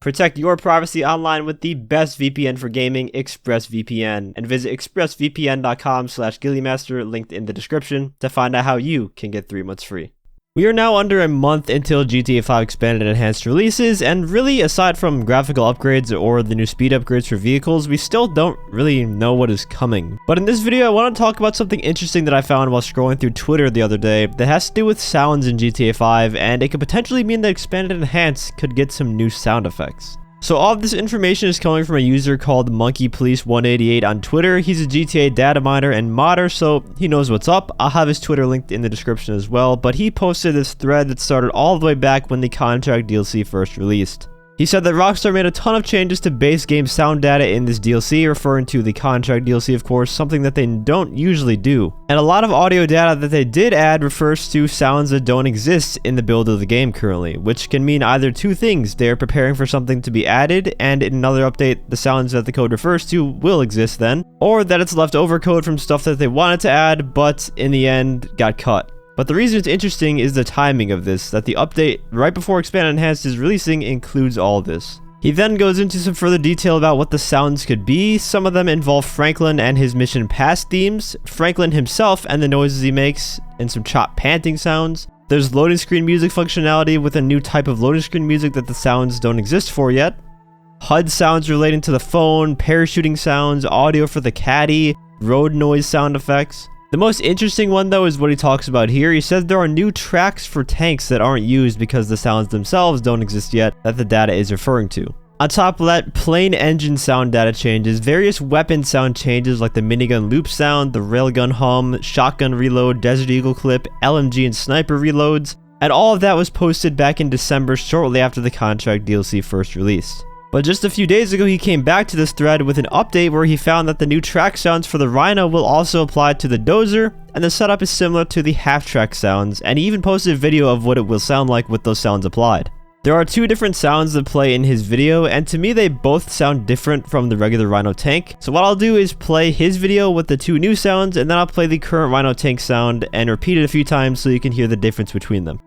Protect your privacy online with the best VPN for gaming, ExpressVPN, and visit expressvpn.com/ghilliemaster, linked in the description, to find out how you can get 3 months free. We are now under a month until GTA 5 expanded and enhanced releases, and really, aside from graphical upgrades or the new speed upgrades for vehicles, we still don't really know what is coming. But in this video, I want to talk about something interesting that I found while scrolling through Twitter the other day that has to do with sounds in GTA 5, and it could potentially mean that expanded and enhanced could get some new sound effects. So all of this information is coming from a user called MonkeyPolice188 on Twitter. He's a GTA data miner and modder, so he knows what's up. I'll have his Twitter linked in the description as well, but he posted this thread that started all the way back when the Contract DLC first released. He said that Rockstar made a ton of changes to base game sound data in this DLC, referring to the Contract DLC, of course, something that they don't usually do. And a lot of audio data that they did add refers to sounds that don't exist in the build of the game currently, which can mean either two things: they're preparing for something to be added, and in another update, the sounds that the code refers to will exist then, or that it's leftover code from stuff that they wanted to add, but in the end got cut. But the reason it's interesting is the timing of this, that the update right before Expanded and Enhanced is releasing includes all this. He then goes into some further detail about what the sounds could be. Some of them involve Franklin and his Mission Pass themes, Franklin himself and the noises he makes, and some chopped panting sounds. There's loading screen music functionality with a new type of loading screen music that the sounds don't exist for yet. HUD sounds relating to the phone, parachuting sounds, audio for the caddy, road noise sound effects. The most interesting one though is what he talks about here. He says there are new tracks for tanks that aren't used because the sounds themselves don't exist yet that the data is referring to. On top of that, plain engine sound data changes, various weapon sound changes like the minigun loop sound, the railgun hum, shotgun reload, Desert Eagle clip, LMG and sniper reloads, and all of that was posted back in December shortly after the Contract DLC first released. But just a few days ago, he came back to this thread with an update where he found that the new track sounds for the Rhino will also apply to the Dozer, and the setup is similar to the half-track sounds, and he even posted a video of what it will sound like with those sounds applied. There are two different sounds that play in his video, and to me they both sound different from the regular Rhino tank. So what I'll do is play his video with the two new sounds, and then I'll play the current Rhino tank sound and repeat it a few times so you can hear the difference between them.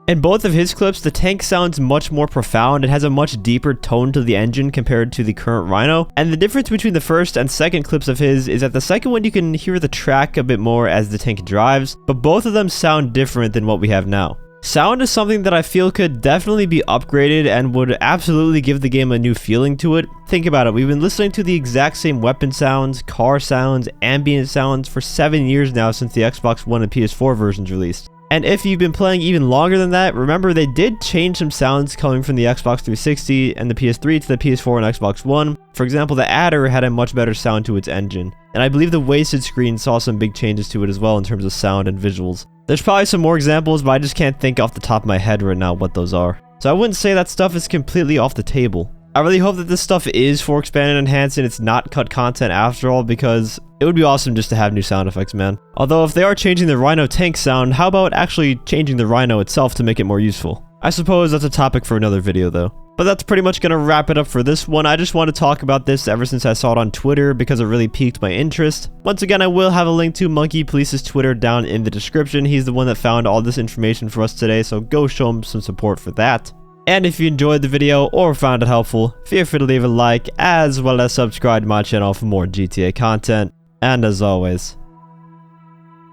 In both of his clips, the tank sounds much more profound. It has a much deeper tone to the engine compared to the current Rhino. And the difference between the first and second clips of his is that the second one you can hear the track a bit more as the tank drives, but both of them sound different than what we have now. Sound is something that I feel could definitely be upgraded and would absolutely give the game a new feeling to it. Think about it, we've been listening to the exact same weapon sounds, car sounds, ambient sounds for 7 years now since the Xbox One and PS4 versions released. And if you've been playing even longer than that, remember they did change some sounds coming from the Xbox 360 and the PS3 to the PS4 and Xbox One. For example, the Adder had a much better sound to its engine. And I believe the Wasted screen saw some big changes to it as well in terms of sound and visuals. There's probably some more examples, but I just can't think off the top of my head right now what those are. So I wouldn't say that stuff is completely off the table. I really hope that this stuff is for Expanded and Enhanced and it's not cut content after all, because it would be awesome just to have new sound effects, man. Although if they are changing the Rhino tank sound, how about actually changing the Rhino itself to make it more useful? I suppose that's a topic for another video though. But that's pretty much gonna wrap it up for this one. I just want to talk about this ever since I saw it on Twitter because it really piqued my interest. Once again, I will have a link to Monkey Police's Twitter down in the description. He's the one that found all this information for us today, so go show him some support for that. And if you enjoyed the video or found it helpful, feel free to leave a like as well as subscribe to my channel for more GTA content. And as always,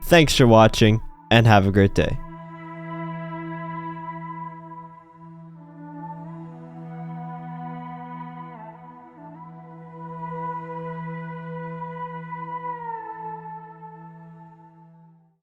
thanks for watching and have a great day.